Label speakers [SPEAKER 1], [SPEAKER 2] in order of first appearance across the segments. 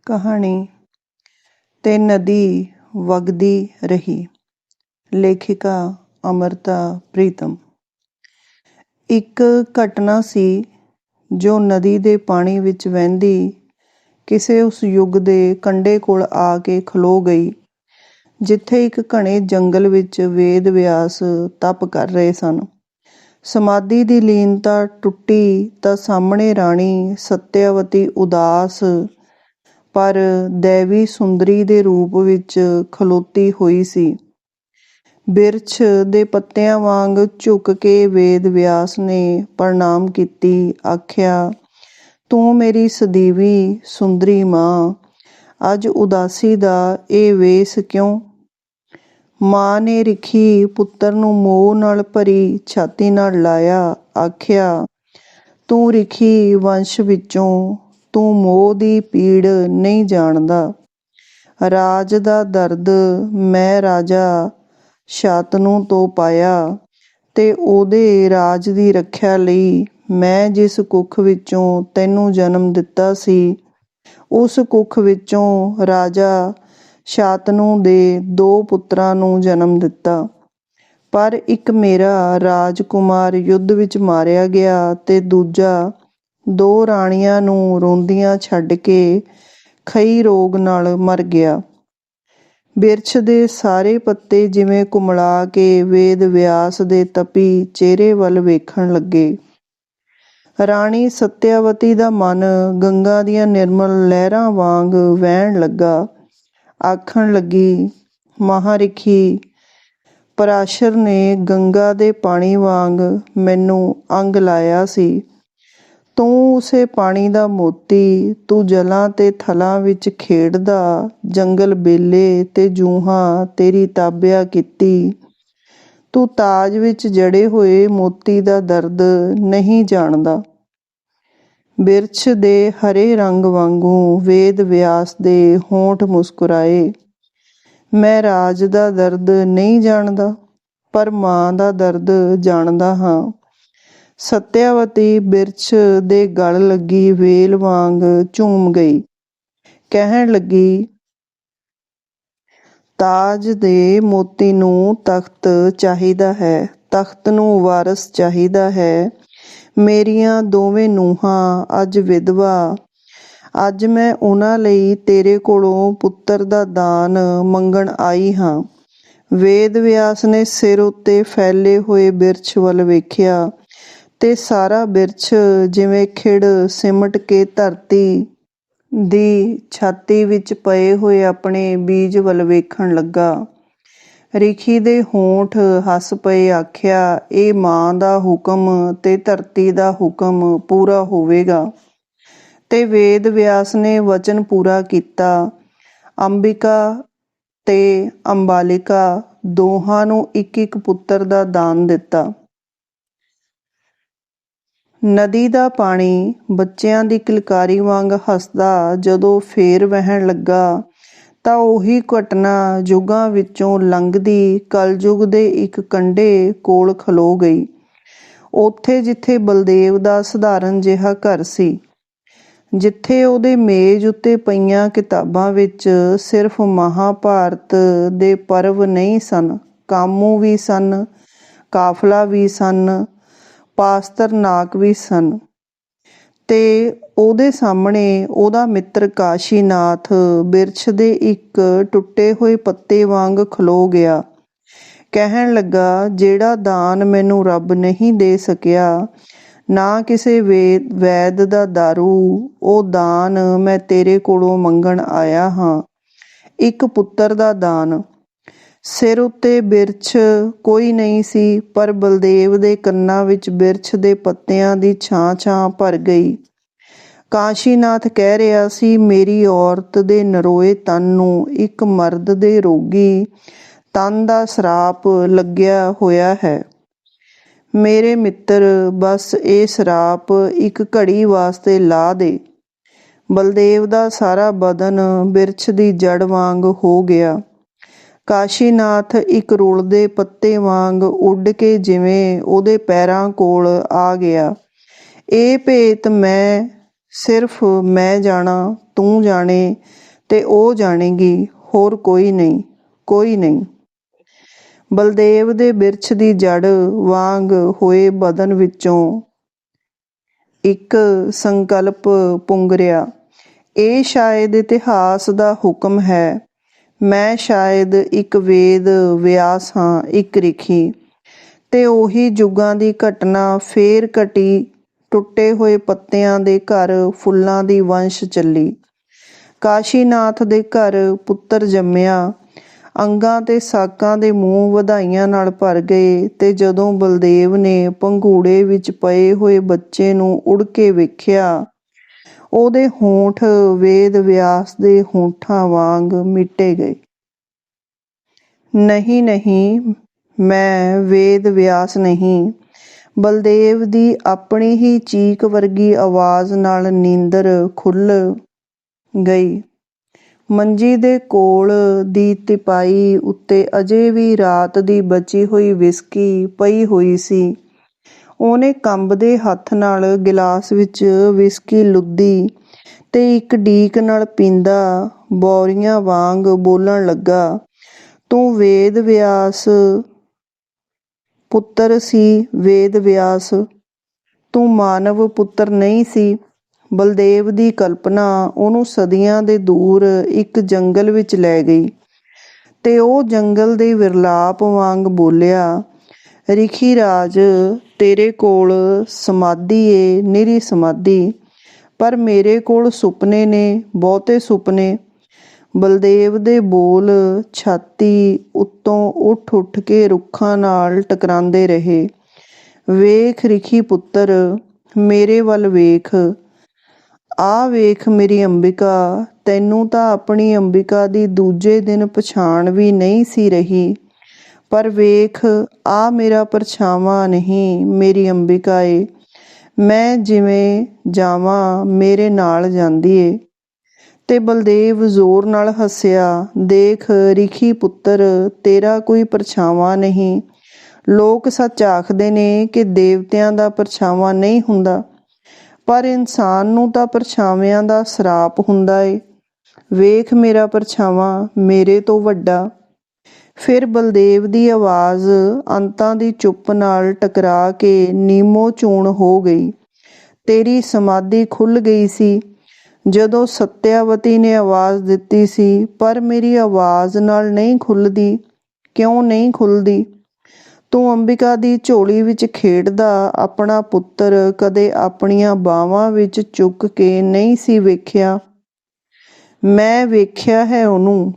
[SPEAKER 1] ਕਹਾਣੀ ਤੇ ਨਦੀ ਵਗਦੀ ਰਹੀ। ਲੇਖਿਕਾ ਅੰਮ੍ਰਿਤਾ ਪ੍ਰੀਤਮ। ਇੱਕ ਘਟਨਾ ਸੀ ਜੋ ਨਦੀ ਦੇ ਪਾਣੀ ਵਿੱਚ ਵਹਿੰਦੀ ਕਿਸੇ ਉਸ ਯੁੱਗ ਦੇ ਕੰਢੇ ਕੋਲ ਆ ਕੇ ਖਲੋ ਗਈ ਜਿੱਥੇ ਇੱਕ ਘਣੇ ਜੰਗਲ ਵਿੱਚ ਵੇਦ ਵਿਆਸ ਤਪ ਕਰ ਰਹੇ ਸਨ। ਸਮਾਧੀ ਦੀ ਲੀਨਤਾ ਟੁੱਟੀ ਤਾਂ ਸਾਹਮਣੇ ਰਾਣੀ ਸਤਿਆਵਤੀ ਉਦਾਸ ਪਰ ਦੈਵੀ ਸੁੰਦਰੀ ਦੇ ਰੂਪ ਵਿੱਚ ਖਲੋਤੀ ਹੋਈ ਸੀ। ਬਿਰਛ ਦੇ ਪੱਤਿਆਂ ਵਾਂਗ ਝੁਕ ਕੇ ਵੇਦ ਵਿਆਸ ਨੇ ਪ੍ਰਣਾਮ ਕੀਤੀ। ਆਖਿਆ, ਤੂੰ ਮੇਰੀ ਸਦੀਵੀ ਸੁੰਦਰੀ ਮਾਂ, ਅੱਜ ਉਦਾਸੀ ਦਾ ਇਹ ਵੇਸ ਕਿਉਂ? ਮਾਂ ਨੇ ਰਿਖੀ ਪੁੱਤਰ ਨੂੰ ਮੋਹ ਨਾਲ ਭਰੀ ਛਾਤੀ ਨਾਲ ਲਾਇਆ। ਆਖਿਆ, ਤੂੰ ਰਿਖੀ ਵੰਸ਼ ਵਿੱਚੋਂ, ਤੂੰ ਮੋਹ ਦੀ ਪੀੜ ਨਹੀਂ ਜਾਣਦਾ। ਰਾਜ ਦਾ ਦਰਦ ਮੈਂ ਰਾਜਾ ਸ਼ਾਂਤਨੂ ਤੋਂ ਪਾਇਆ ਤੇ ਉਹਦੇ ਰਾਜ ਦੀ ਰੱਖਿਆ ਲਈ ਮੈਂ ਜਿਸ ਕੁੱਖ ਵਿੱਚੋਂ ਤੈਨੂੰ ਜਨਮ ਦਿੱਤਾ ਸੀ, ਉਸ ਕੁੱਖ ਵਿੱਚੋਂ ਰਾਜਾ ਸ਼ਾਂਤਨੂ ਦੇ 2 ਪੁੱਤਰਾਂ ਨੂੰ ਜਨਮ ਦਿੱਤਾ। ਪਰ ਇੱਕ ਮੇਰਾ ਰਾਜਕੁਮਾਰ ਯੁੱਧ ਵਿੱਚ ਮਾਰਿਆ ਗਿਆ ਤੇ ਦੂਜਾ 2 ਰਾਣੀਆਂ ਨੂੰ ਰੋਂਦੀਆਂ ਛੱਡ ਕੇ ਖਈ ਰੋਗ ਨਾਲ ਮਰ ਗਿਆ। ਬਿਰਛ ਦੇ ਸਾਰੇ ਪੱਤੇ ਜਿਵੇਂ ਕੁਮਲਾ ਕੇ ਵੇਦ ਵਿਆਸ ਦੇ ਤਪੀ ਚਿਹਰੇ ਵੱਲ ਵੇਖਣ ਲੱਗੇ। ਰਾਣੀ ਸਤਿਆਵਤੀ ਦਾ ਮਨ ਗੰਗਾ ਦੀਆਂ ਨਿਰਮਲ ਲਹਿਰਾਂ ਵਾਂਗ ਵਹਿਣ ਲੱਗਾ। ਆਖਣ ਲੱਗੀ, ਮਹਾਰਿਖੀ, ਪਰਾਸ਼ਰ ਨੇ ਗੰਗਾ ਦੇ ਪਾਣੀ ਵਾਂਗ ਮੈਨੂੰ ਅੰਗ ਲਾਇਆ ਸੀ। ਤੂੰ ਉਸੇ ਪਾਣੀ ਦਾ ਮੋਤੀ, ਤੂੰ ਜਲਾਂ ਤੇ ਥਲਾਂ ਵਿੱਚ ਖੇਡਦਾ, ਜੰਗਲ ਬੇਲੇ ਤੇ ਜੂਹਾਂ ਤੇਰੀ ਤਾਬਿਆ ਕੀਤੀ। ਤੂੰ ਤਾਜ ਵਿੱਚ ਜੜੇ ਹੋਏ ਮੋਤੀ ਦਾ ਦਰਦ ਨਹੀਂ ਜਾਣਦਾ। ਬਿਰਛ ਦੇ ਹਰੇ ਰੰਗ ਵਾਂਗੂ ਵੇਦ ਵਿਆਸ ਦੇ ਹੋਂਠ ਮੁਸਕਰਾਏ। ਮੈਂ ਰਾਜ ਦਾ ਦਰਦ ਨਹੀਂ ਜਾਣਦਾ, ਪਰ ਮਾਂ ਦਾ ਦਰਦ ਜਾਣਦਾ ਹਾਂ। ਸਤਿਆਵਤੀ ਬਿਰਛ ਦੇ ਗਲ ਲੱਗੀ ਵੇਲ ਵਾਂਗ ਝੂਮ ਗਈ। ਕਹਿਣ ਲੱਗੀ, ਤਾਜ ਦੇ ਮੋਤੀ ਨੂੰ ਤਖ਼ਤ ਚਾਹੀਦਾ ਹੈ, ਤਖ਼ਤ ਨੂੰ ਵਾਰਸ ਚਾਹੀਦਾ ਹੈ। ਮੇਰੀਆਂ ਦੋਵੇਂ ਨੂੰਹਾਂ ਅੱਜ ਵਿਧਵਾ। ਅੱਜ ਮੈਂ ਉਹਨਾਂ ਲਈ ਤੇਰੇ ਕੋਲੋਂ ਪੁੱਤਰ ਦਾ ਦਾਨ ਮੰਗਣ ਆਈ ਹਾਂ। ਵੇਦ ਵਿਆਸ ਨੇ ਸਿਰ ਉੱਤੇ ਫੈਲੇ ਹੋਏ ਬਿਰਛ ਵੱਲ ਵੇਖਿਆ ਤੇ ਸਾਰਾ ਬਿਰਛ ਜਿਵੇਂ ਖਿੜ ਸਿਮਟ ਕੇ ਧਰਤੀ ਦੀ ਛਾਤੀ ਵਿੱਚ ਪਏ ਹੋਏ ਆਪਣੇ ਬੀਜ ਵੱਲ ਵੇਖਣ ਲੱਗਾ। ਰਿਖੀ ਦੇ ਹੋਂਠ ਹੱਸ ਪਏ। ਆਖਿਆ, ਇਹ ਮਾਂ ਦਾ ਹੁਕਮ ਤੇ ਧਰਤੀ ਦਾ ਹੁਕਮ ਪੂਰਾ ਹੋਵੇਗਾ। ਤੇ ਵੇਦ ਵਿਆਸ ਨੇ ਵਚਨ ਪੂਰਾ ਕੀਤਾ। ਅੰਬਿਕਾ ਤੇ ਅੰਬਾਲਿਕਾ ਦੋਹਾਂ ਨੂੰ ਇੱਕ ਪੁੱਤਰ ਦਾ ਦਾਨ ਦਿੱਤਾ। ਨਦੀ ਦਾ ਪਾਣੀ ਬੱਚਿਆਂ ਦੀ ਕਿਲਕਾਰੀ ਵਾਂਗ ਹੱਸਦਾ ਜਦੋਂ ਫੇਰ ਵਹਿਣ ਲੱਗਾ ਤਾਂ ਉਹੀ ਘਟਨਾ ਯੁੱਗਾਂ ਵਿੱਚੋਂ ਲੰਘਦੀ ਕਲਯੁੱਗ ਦੇ ਇੱਕ ਕੰਢੇ ਕੋਲ ਖਲੋ ਗਈ। ਉੱਥੇ ਜਿੱਥੇ ਬਲਦੇਵ ਦਾ ਸਧਾਰਨ ਜਿਹਾ ਘਰ ਸੀ, ਜਿੱਥੇ ਉਹਦੇ ਮੇਜ਼ ਉੱਤੇ ਪਈਆਂ ਕਿਤਾਬਾਂ ਵਿੱਚ ਸਿਰਫ ਮਹਾਭਾਰਤ ਦੇ ਪਰਵ ਨਹੀਂ ਸਨ, ਕਾਮੂ ਵੀ ਸਨ, ਕਾਫਲਾ ਵੀ ਸਨ, ਪਾਸਤਰਨਾਕ ਵੀ ਸਨ। ਤੇ ਉਹਦੇ ਸਾਹਮਣੇ ਉਹਦਾ ਮਿੱਤਰ ਕਾਸ਼ੀਨਾਥ ਬਿਰਛ ਦੇ ਇੱਕ ਟੁੱਟੇ ਹੋਏ ਪੱਤੇ ਵਾਂਗ ਖਲੋ ਗਿਆ। ਕਹਿਣ ਲੱਗਾ, ਜਿਹੜਾ ਦਾਨ ਮੈਨੂੰ ਰੱਬ ਨਹੀਂ ਦੇ ਸਕਿਆ, ਨਾ ਕਿਸੇ ਵੈਦ ਦਾ ਦਾਰੂ, ਉਹ ਦਾਨ ਮੈਂ ਤੇਰੇ ਕੋਲੋਂ ਮੰਗਣ ਆਇਆ ਹਾਂ। ਇੱਕ ਪੁੱਤਰ ਦਾ ਦਾਨ। ਸਿਰ ਉੱਤੇ ਬਿਰਛ ਕੋਈ ਨਹੀਂ ਸੀ, ਪਰ ਬਲਦੇਵ ਦੇ ਕੰਨਾਂ ਵਿੱਚ ਬਿਰਛ ਦੇ ਪੱਤਿਆਂ ਦੀ ਛਾਂ ਭਰ ਗਈ। ਕਾਸ਼ੀਨਾਥ ਕਹਿ ਰਿਹਾ ਸੀ, ਮੇਰੀ ਔਰਤ ਦੇ ਨਰੋਏ ਤਨ ਨੂੰ ਇੱਕ ਮਰਦ ਦੇ ਰੋਗੀ ਤਨ ਦਾ ਸਰਾਪ ਲੱਗਿਆ ਹੋਇਆ ਹੈ। ਮੇਰੇ ਮਿੱਤਰ, ਬਸ ਇਹ ਸਰਾਪ ਇੱਕ ਘੜੀ ਵਾਸਤੇ ਲਾ ਦੇ। ਬਲਦੇਵ ਦਾ ਸਾਰਾ ਬਦਨ ਬਿਰਛ ਦੀ ਜੜ ਵਾਂਗ ਹੋ ਗਿਆ। ਕਾਸ਼ੀਨਾਥ ਇੱਕ ਰੁਲਦੇ ਪੱਤੇ ਵਾਂਗ ਉੱਡ ਕੇ ਜਿਵੇਂ ਉਹਦੇ ਪੈਰਾਂ ਕੋਲ ਆ ਗਿਆ। ਇਹ ਭੇਤ ਮੈਂ ਸਿਰਫ ਮੈਂ ਜਾਣਾ, ਤੂੰ ਜਾਣੇ ਤੇ ਉਹ ਜਾਣੇਗੀ, ਹੋਰ ਕੋਈ ਨਹੀਂ, ਕੋਈ ਨਹੀਂ। ਬਲਦੇਵ ਦੇ ਬਿਰਛ ਦੀ ਜੜ ਵਾਂਗ ਹੋਏ ਬਦਨ ਵਿੱਚੋਂ ਇੱਕ ਸੰਕਲਪ ਪੁੰਗਰਿਆ। ਇਹ ਸ਼ਾਇਦ ਇਤਿਹਾਸ ਦਾ ਹੁਕਮ ਹੈ। ਮੈਂ ਸ਼ਾਇਦ ਇੱਕ ਵੇਦ ਵਿਆਸ ਹਾਂ, ਇੱਕ ਰਿਖੀ। ਤੇ ਉਹੀ ਜੁਗਾਂ ਦੀ ਘਟਨਾ ਫੇਰ ਘਟੀ। ਟੁੱਟੇ ਹੋਏ ਪੱਤਿਆਂ ਦੇ ਘਰ ਫੁੱਲਾਂ ਦੀ ਵੰਸ਼ ਚੱਲੀ। ਕਾਸ਼ੀਨਾਥ ਦੇ ਘਰ ਪੁੱਤਰ ਜੰਮਿਆ। ਅੰਗਾਂ ਤੇ ਸਾਕਾਂ ਦੇ ਮੂੰਹ ਵਧਾਈਆਂ ਨਾਲ ਭਰ ਗਏ। ਤੇ ਜਦੋਂ ਬਲਦੇਵ ਨੇ ਪੰਘੂੜੇ ਵਿੱਚ ਪਏ ਹੋਏ ਬੱਚੇ ਨੂੰ ਉੜ ਕੇ ਵੇਖਿਆ, ਉਹਦੇ ਹੋਂਠ ਵੇਦ ਵਿਆਸ ਦੇ ਹੋਂਠਾਂ ਵਾਂਗ ਮਿਟੇ ਗਏ। ਨਹੀਂ ਨਹੀਂ, ਮੈਂ ਵੇਦ ਵਿਆਸ ਨਹੀਂ। ਬਲਦੇਵ ਦੀ ਆਪਣੀ ਹੀ ਚੀਕ ਵਰਗੀ ਆਵਾਜ਼ ਨਾਲ ਨੀਂਦਰ ਖੁੱਲ੍ਹ ਗਈ। ਮੰਜੀ ਦੇ ਕੋਲ ਦੀ ਤਿਪਾਈ ਉੱਤੇ ਅਜੇ ਵੀ ਰਾਤ ਦੀ ਬਚੀ ਹੋਈ ਵਿਸਕੀ ਪਈ ਹੋਈ ਸੀ। ਉਹਨੇ ਕੰਬਦੇ ਹੱਥ ਨਾਲ ਗਿਲਾਸ ਵਿੱਚ ਵਿਸਕੀ ਲੁੱਧੀ ਤੇ ਇੱਕ ਡੀਕ ਨਾਲ ਪੀਂਦਾ ਬੌਰੀਆਂ ਵਾਂਗ ਬੋਲਣ ਲੱਗਾ, ਤੂੰ ਵੇਦ ਵਿਆਸ ਪੁੱਤਰ ਸੀ, ਵੇਦ ਵਿਆਸ। ਤੂੰ ਮਾਨਵ ਪੁੱਤਰ ਨਹੀਂ ਸੀ। ਬਲਦੇਵ ਦੀ ਕਲਪਨਾ ਉਹਨੂੰ ਸਦੀਆਂ ਦੇ ਦੂਰ ਇੱਕ ਜੰਗਲ ਵਿੱਚ ਲੈ ਗਈ ਤੇ ਉਹ ਜੰਗਲ ਦੇ ਵਿਰਲਾਪ ਵਾਂਗ ਬੋਲਿਆ, ਰਿਖੀ ਰਾਜ, ਤੇਰੇ ਕੋਲ ਸਮਾਧੀ ਏ, ਨਿਰੀ ਸਮਾਧੀ, ਪਰ ਮੇਰੇ ਕੋਲ ਸੁਪਨੇ ਨੇ, ਬਹੁਤੇ ਸੁਪਨੇ। ਬਲਦੇਵ ਦੇ ਬੋਲ ਛਾਤੀ ਉੱਤੋਂ ਉੱਠ ਉੱਠ ਕੇ ਰੁੱਖਾਂ ਨਾਲ ਟਕਰਾਉਂਦੇ ਰਹੇ। ਵੇਖ ਰਿਖੀ ਪੁੱਤਰ, ਮੇਰੇ ਵੱਲ ਵੇਖ। ਆ ਵੇਖ ਮੇਰੀ ਅੰਬਿਕਾ। ਤੈਨੂੰ ਤਾਂ ਆਪਣੀ ਅੰਬਿਕਾ ਦੀ ਦੂਜੇ ਦਿਨ ਪਛਾਣ ਵੀ ਨਹੀਂ ਸੀ ਰਹੀ, ਪਰ ਵੇਖ ਆ ਮੇਰਾ ਪਰਛਾਵਾਂ ਨਹੀਂ, ਮੇਰੀ ਅੰਬਿਕਾ ਏ। ਮੈਂ ਜਿਵੇਂ ਜਾਵਾਂ ਮੇਰੇ ਨਾਲ ਜਾਂਦੀ ਏ। ਤੇ ਬਲਦੇਵ ਜ਼ੋਰ ਨਾਲ ਹੱਸਿਆ। ਦੇਖ ਰਿਖੀ ਪੁੱਤਰ, ਤੇਰਾ ਕੋਈ ਪਰਛਾਵਾਂ ਨਹੀਂ। ਲੋਕ ਸੱਚ ਆਖਦੇ ਨੇ ਕਿ ਦੇਵਤਿਆਂ ਦਾ ਪਰਛਾਵਾਂ ਨਹੀਂ ਹੁੰਦਾ, ਪਰ ਇਨਸਾਨ ਨੂੰ ਤਾਂ ਪਰਛਾਵਿਆਂ ਦਾ ਸਰਾਪ ਹੁੰਦਾ ਏ। ਵੇਖ ਮੇਰਾ ਪਰਛਾਵਾਂ, ਮੇਰੇ ਤੋਂ ਵੱਡਾ। ਫਿਰ ਬਲਦੇਵ ਦੀ ਆਵਾਜ਼ ਅੰਤਾਂ ਦੀ ਚੁੱਪ ਨਾਲ ਟਕਰਾ ਕੇ ਨੀਮੋ ਚੂਣ ਹੋ ਗਈ। ਤੇਰੀ ਸਮਾਧੀ ਖੁੱਲ੍ਹ ਗਈ ਸੀ ਜਦੋਂ ਸਤਿਆਵਤੀ ਨੇ ਆਵਾਜ਼ ਦਿੱਤੀ ਸੀ, ਪਰ ਮੇਰੀ ਆਵਾਜ਼ ਨਾਲ ਨਹੀਂ ਖੁੱਲ੍ਹਦੀ। ਕਿਉਂ ਨਹੀਂ ਖੁੱਲ੍ਹਦੀ? ਤੂੰ ਅੰਬਿਕਾ ਦੀ ਝੋਲੀ ਵਿੱਚ ਖੇਡਦਾ ਆਪਣਾ ਪੁੱਤਰ ਕਦੇ ਆਪਣੀਆਂ ਬਾਹਾਂ ਵਿੱਚ ਚੁੱਕ ਕੇ ਨਹੀਂ ਸੀ ਵੇਖਿਆ। ਮੈਂ ਵੇਖਿਆ ਹੈ ਉਹਨੂੰ,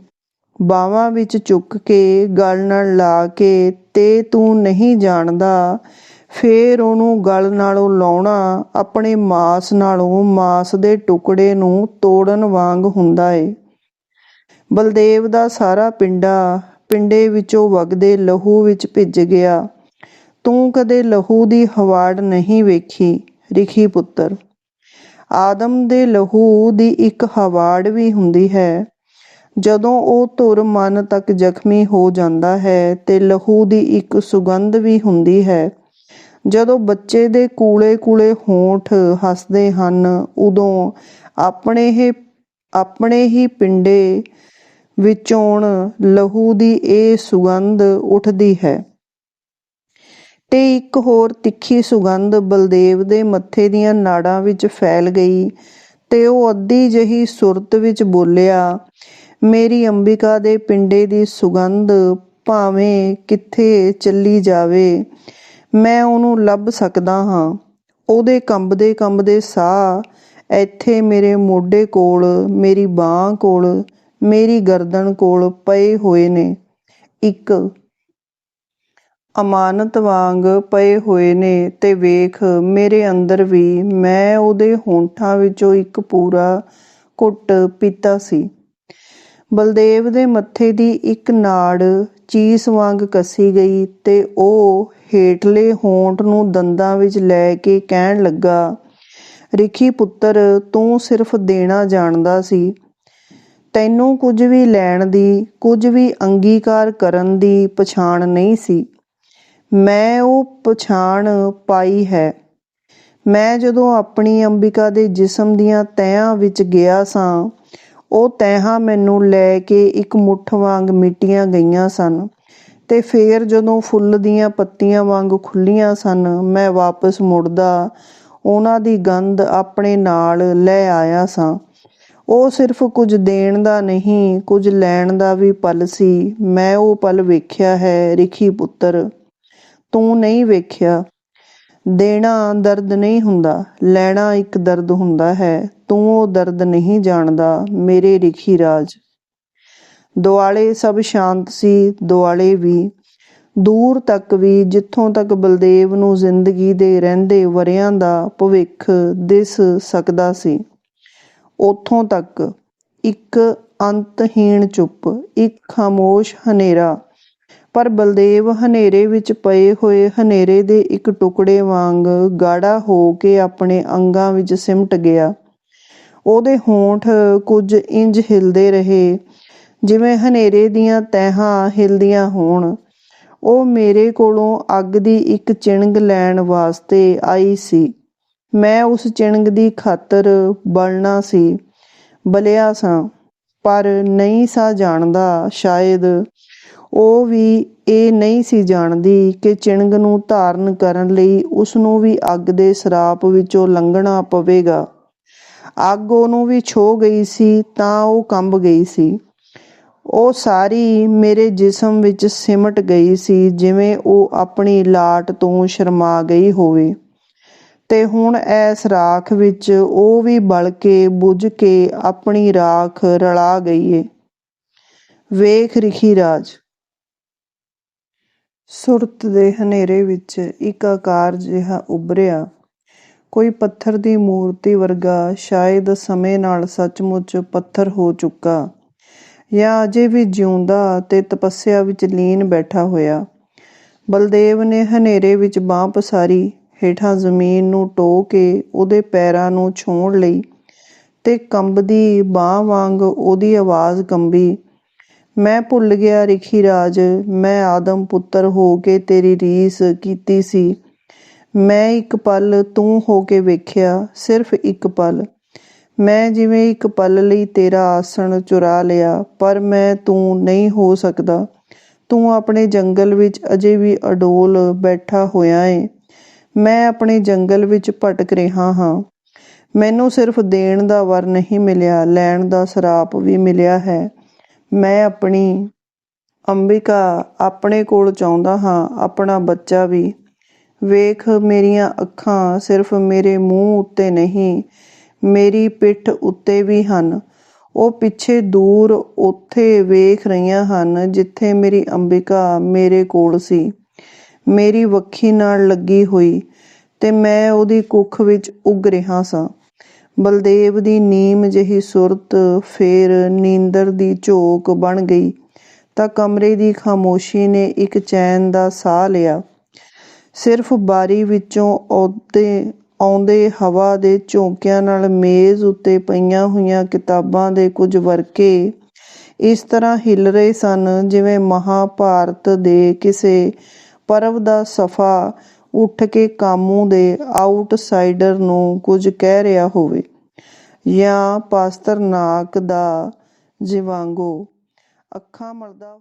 [SPEAKER 1] ਬਾਹਾਂ ਵਿੱਚ ਚੁੱਕ ਕੇ, ਗਲ ਨਾਲ ਲਾ ਕੇ। ਤੇ ਤੂੰ ਨਹੀਂ ਜਾਣਦਾ, ਫੇਰ ਉਹਨੂੰ ਗਲ ਨਾਲੋਂ ਲਾਉਣਾ ਆਪਣੇ ਮਾਸ ਨਾਲੋਂ ਮਾਸ ਦੇ ਟੁਕੜੇ ਨੂੰ ਤੋੜਨ ਵਾਂਗ ਹੁੰਦਾ ਏ। ਬਲਦੇਵ ਦਾ ਸਾਰਾ ਪਿੰਡੇ ਵਿੱਚੋਂ ਵਗਦੇ ਲਹੂ ਵਿੱਚ ਭਿੱਜ ਗਿਆ। ਤੂੰ ਕਦੇ ਲਹੂ ਦੀ ਹਵਾੜ ਨਹੀਂ ਵੇਖੀ ਰਿਖੀ ਪੁੱਤਰ। ਆਦਮ ਦੇ ਲਹੂ ਦੀ ਇੱਕ ਹਵਾੜ ਵੀ ਹੁੰਦੀ ਹੈ, ਜਦੋਂ ਉਹ ਧੁਰ ਮਨ ਤੱਕ ਜ਼ਖਮੀ ਹੋ ਜਾਂਦਾ ਹੈ। ਤੇ ਲਹੂ ਦੀ ਇੱਕ ਸੁਗੰਧ ਵੀ ਹੁੰਦੀ ਹੈ, ਜਦੋਂ ਬੱਚੇ ਦੇ ਕੂਲੇ ਕੂਲੇ ਹੋਂਠ ਹੱਸਦੇ ਹਨ, ਉਦੋਂ ਆਪਣੇ ਹੀ ਪਿੰਡੇ ਵਿੱਚੋਂ ਲਹੂ ਦੀ ਇਹ ਸੁਗੰਧ ਉੱਠਦੀ ਹੈ। ਤੇ ਇੱਕ ਹੋਰ ਤਿੱਖੀ ਸੁਗੰਧ ਬਲਦੇਵ ਦੇ ਮੱਥੇ ਦੀਆਂ ਨਾੜਾਂ ਵਿੱਚ ਫੈਲ ਗਈ ਤੇ ਉਹ ਅੱਧੀ ਜਿਹੀ ਸੁਰਤ ਵਿੱਚ ਬੋਲਿਆ, ਮੇਰੀ ਅੰਬਿਕਾ ਦੇ ਪਿੰਡੇ ਦੀ ਸੁਗੰਧ ਭਾਵੇਂ ਕਿੱਥੇ ਚੱਲੀ ਜਾਵੇ, ਮੈਂ ਉਹਨੂੰ ਲੱਭ ਸਕਦਾ ਹਾਂ। ਉਹਦੇ ਕੰਬਦੇ ਕੰਬਦੇ ਸਾਹ ਇੱਥੇ ਮੇਰੇ ਮੋਢੇ ਕੋਲ, ਮੇਰੀ ਬਾਂਹ ਕੋਲ, ਮੇਰੀ ਗਰਦਨ ਕੋਲ ਪਏ ਹੋਏ ਨੇ, ਇੱਕ ਅਮਾਨਤ ਵਾਂਗ ਪਏ ਹੋਏ ਨੇ। ਤੇ ਵੇਖ ਮੇਰੇ ਅੰਦਰ ਵੀ, ਮੈਂ ਉਹਦੇ ਹੋਂਠਾਂ ਵਿੱਚੋਂ ਇੱਕ ਪੂਰਾ ਘੁੱਟ ਪੀਤਾ ਸੀ। ਬਲਦੇਵ ਦੇ ਮੱਥੇ ਦੀ ਇੱਕ ਨਾੜ ਚੀਸ ਵਾਂਗ ਕੱਸੀ ਗਈ ਤੇ ਉਹ ਹੇਠਲੇ ਹੋਂਠ ਨੂੰ ਦੰਦਾਂ ਵਿੱਚ ਲੈ ਕੇ ਕਹਿਣ ਲੱਗਾ, ਰਿਖੀ ਪੁੱਤਰ, ਤੂੰ ਸਿਰਫ ਦੇਣਾ ਜਾਣਦਾ ਸੀ। ਤੈਨੂੰ ਕੁਝ ਵੀ ਲੈਣ ਦੀ, ਕੁਝ ਵੀ ਅੰਗੀਕਾਰ ਕਰਨ ਦੀ ਪਛਾਣ ਨਹੀਂ ਸੀ। ਮੈਂ ਉਹ ਪਛਾਣ ਪਾਈ ਹੈ। ਮੈਂ ਜਦੋਂ ਆਪਣੀ ਅੰਬਿਕਾ ਦੇ ਜਿਸਮ ਦੀਆਂ ਤਹਿਆਂ ਵਿੱਚ ਗਿਆ ਸਾਂ, ਉਹ ਤਹਿਆਂ ਮੈਨੂੰ ਲੈ ਕੇ ਇੱਕ ਮੁੱਠ ਵਾਂਗ ਮਿਟੀਆਂ ਗਈਆਂ ਸਨ, ਤੇ ਫੇਰ ਜਦੋਂ ਫੁੱਲ ਦੀਆਂ ਪੱਤੀਆਂ ਵਾਂਗ ਖੁੱਲ੍ਹੀਆਂ ਸਨ, ਮੈਂ ਵਾਪਸ ਮੁੜਦਾ ਉਹਨਾਂ ਦੀ ਗੰਧ ਆਪਣੇ ਨਾਲ ਲੈ ਆਇਆ ਸਾਂ। ਉਹ ਸਿਰਫ ਕੁਝ ਦੇਣ ਦਾ ਨਹੀਂ, ਕੁਝ ਲੈਣ ਦਾ ਵੀ ਪਲ ਸੀ। ਮੈਂ ਉਹ ਪਲ ਵੇਖਿਆ ਹੈ ਰਿਖੀ ਪੁੱਤਰ, ਤੂੰ ਨਹੀਂ ਵੇਖਿਆ। ਦੇਣਾ ਦਰਦ ਨਹੀਂ ਹੁੰਦਾ, ਲੈਣਾ ਇੱਕ ਦਰਦ ਹੁੰਦਾ ਹੈ। ਤੂੰ ਉਹ ਦਰਦ ਨਹੀਂ ਜਾਣਦਾ ਮੇਰੇ ਰਿਖੀ ਰਾਜ। ਦੁਆਲੇ ਸਭ ਸ਼ਾਂਤ ਸੀ, ਦੁਆਲੇ ਵੀ, ਦੂਰ ਤੱਕ ਵੀ, ਜਿੱਥੋਂ ਤੱਕ ਬਲਦੇਵ ਨੂੰ ਜ਼ਿੰਦਗੀ ਦੇ ਰਹਿੰਦੇ ਵਰ੍ਹਿਆਂ ਦਾ ਭਵਿੱਖ ਦਿਸ ਸਕਦਾ ਸੀ, ਉੱਥੋਂ ਤੱਕ ਇੱਕ ਅੰਤਹੀਣ ਚੁੱਪ, ਇੱਕ ਖਾਮੋਸ਼ ਹਨੇਰਾ। ਪਰ ਬਲਦੇਵ ਹਨੇਰੇ ਵਿੱਚ ਪਏ ਹੋਏ ਹਨੇਰੇ ਦੇ ਇੱਕ ਟੁਕੜੇ ਵਾਂਗ ਗਾੜਾ ਹੋ ਕੇ ਆਪਣੇ ਅੰਗਾਂ ਵਿੱਚ ਸਿਮਟ ਗਿਆ। ਉਹਦੇ ਹੋਂਠ ਕੁਝ ਇੰਜ ਹਿਲਦੇ ਰਹੇ ਜਿਵੇਂ ਹਨੇਰੇ ਦੀਆਂ ਤਹਿਆਂ ਹਿਲਦੀਆਂ ਹੋਣ। ਉਹ ਮੇਰੇ ਕੋਲੋਂ ਅੱਗ ਦੀ ਇੱਕ ਚਿਣਗ ਲੈਣ ਵਾਸਤੇ ਆਈ ਸੀ। ਮੈਂ ਉਸ ਚਿਣਗ ਦੀ ਖਾਤਰ ਬਲਣਾ ਸੀ, ਬਲਿਆ ਸਾਂ, ਪਰ ਨਹੀਂ ਸਾਂ ਜਾਣਦਾ, ਸ਼ਾਇਦ ਉਹ ਵੀ ਇਹ ਨਹੀਂ ਸੀ ਜਾਣਦੀ ਕਿ ਚਿਣਗ ਨੂੰ ਧਾਰਨ ਕਰਨ ਲਈ ਉਸਨੂੰ ਵੀ ਅੱਗ ਦੇ ਸਰਾਪ ਵਿੱਚੋਂ ਲੰਘਣਾ ਪਵੇਗਾ। ਅੱਗ ਉਹਨੂੰ ਵੀ ਛੋਹ ਗਈ ਸੀ ਤਾਂ ਉਹ ਕੰਬ ਗਈ ਸੀ। ਉਹ ਸਾਰੀ ਮੇਰੇ ਜਿਸਮ ਵਿੱਚ ਸਿਮਟ ਗਈ ਸੀ, ਜਿਵੇਂ ਉਹ ਆਪਣੀ ਲਾਟ ਤੋਂ ਸ਼ਰਮਾ ਗਈ ਹੋਵੇ, ਤੇ ਹੁਣ ਐਸ ਰਾਖ ਵਿੱਚ ਉਹ ਵੀ ਬਲ ਕੇ ਬੁਝ ਕੇ ਆਪਣੀ ਰਾਖ ਰਲਾ ਗਈ ਏ। ਵੇਖ ਰਿਖੀ ਰਾਜ। ਸੁਰਤ ਦੇ ਹਨੇਰੇ ਵਿੱਚ ਇੱਕ ਆਕਾਰ ਜਿਹਾ ਉੱਭਰਿਆ, ਕੋਈ ਪੱਥਰ ਦੀ ਮੂਰਤੀ ਵਰਗਾ, ਸ਼ਾਇਦ ਸਮੇਂ ਨਾਲ ਸੱਚਮੁੱਚ ਪੱਥਰ ਹੋ ਚੁੱਕਾ, ਜਾਂ ਅਜੇ ਵੀ ਜਿਉਂਦਾ ਤੇ ਤਪੱਸਿਆ ਵਿੱਚ ਲੀਨ ਬੈਠਾ ਹੋਇਆ। ਬਲਦੇਵ ਨੇ ਹਨੇਰੇ ਵਿੱਚ ਬਾਂਹ ਪਸਾਰੀ, ਹੇਠਾਂ ਜ਼ਮੀਨ ਨੂੰ ਟੋਹ ਕੇ ਉਹਦੇ ਪੈਰਾਂ ਨੂੰ ਛੂਹਣ ਲਈ, ਤੇ ਕੰਬਦੀ ਬਾਂਹ ਵਾਂਗ ਉਹਦੀ ਆਵਾਜ਼ ਕੰਬੀ। ਮੈਂ ਭੁੱਲ ਗਿਆ ਰਿਖੀ ਰਾਜ, ਮੈਂ ਆਦਮ ਪੁੱਤਰ ਹੋ ਕੇ ਤੇਰੀ ਰੀਸ ਕੀਤੀ ਸੀ। ਮੈਂ ਇੱਕ ਪਲ ਤੂੰ ਹੋ ਕੇ ਵੇਖਿਆ, ਸਿਰਫ ਇੱਕ ਪਲ। ਮੈਂ ਜਿਵੇਂ ਇੱਕ ਪਲ ਲਈ ਤੇਰਾ ਆਸਣ ਚੁਰਾ ਲਿਆ, ਪਰ ਮੈਂ ਤੂੰ ਨਹੀਂ ਹੋ ਸਕਦਾ। ਤੂੰ ਆਪਣੇ ਜੰਗਲ ਵਿੱਚ ਅਜੇ ਵੀ ਅਡੋਲ ਬੈਠਾ ਹੋਇਆ ਏ। ਮੈਂ ਆਪਣੇ ਜੰਗਲ ਵਿੱਚ ਭਟਕ ਰਿਹਾ ਹਾਂ। ਮੈਨੂੰ ਸਿਰਫ ਦੇਣ ਦਾ ਵਰ ਨਹੀਂ ਮਿਲਿਆ, ਲੈਣ ਦਾ ਸਰਾਪ ਵੀ ਮਿਲਿਆ ਹੈ। ਮੈਂ ਆਪਣੀ ਅੰਬਿਕਾ ਆਪਣੇ ਕੋਲ ਚਾਹੁੰਦਾ ਹਾਂ, ਆਪਣਾ ਬੱਚਾ ਵੀ। ਵੇਖ, ਮੇਰੀਆਂ ਅੱਖਾਂ ਸਿਰਫ ਮੇਰੇ ਮੂੰਹ ਉੱਤੇ ਨਹੀਂ, ਮੇਰੀ ਪਿੱਠ ਉੱਤੇ ਵੀ ਹਨ। ਉਹ ਪਿੱਛੇ ਦੂਰ ਉੱਥੇ ਵੇਖ ਰਹੀਆਂ ਹਨ, ਜਿੱਥੇ ਮੇਰੀ ਅੰਬਿਕਾ ਮੇਰੇ ਕੋਲ ਸੀ, ਮੇਰੀ ਵੱਖੀ ਨਾਲ ਲੱਗੀ ਹੋਈ, ਤੇ ਮੈਂ ਉਹਦੀ ਕੁੱਖ ਵਿੱਚ ਉੱਗ ਰਿਹਾ ਸਾਂ। ਬਲਦੇਵ ਦੀ ਨੀਮ ਜਿਹੀ ਸੁਰਤ ਫੇਰ ਨੀਂਦਰ ਦੀ ਝੋਕ ਬਣ ਗਈ, ਤਾਂ ਕਮਰੇ ਦੀ ਖਾਮੋਸ਼ੀ ਨੇ ਇੱਕ ਚੈਨ ਦਾ ਸਾਹ ਲਿਆ। ਸਿਰਫ ਬਾਰੀ ਵਿੱਚੋਂ ਆਉਂਦੇ ਹਵਾ ਦੇ ਝੋਂਕਿਆਂ ਨਾਲ ਮੇਜ਼ ਉੱਤੇ ਪਈਆਂ ਹੋਈਆਂ ਕਿਤਾਬਾਂ ਦੇ ਕੁਝ ਵਰਕੇ ਇਸ ਤਰ੍ਹਾਂ ਹਿੱਲ ਰਹੇ ਸਨ, ਜਿਵੇਂ ਮਹਾਭਾਰਤ ਦੇ ਕਿਸੇ ਪਰਵ ਦਾ ਸਫ਼ਾ ਉੱਠ ਕੇ ਕਾਮੂ ਦੇ ਆਊਟਸਾਈਡਰ ਨੂੰ ਕੁਝ ਕਹਿ ਰਿਹਾ ਹੋਵੇ, ਜਾਂ ਪਾਸਤਰਨਾਕ ਦਾ ਜ਼ਿਵਾਂਗੋ ਅੱਖਾਂ ਮਲਦਾ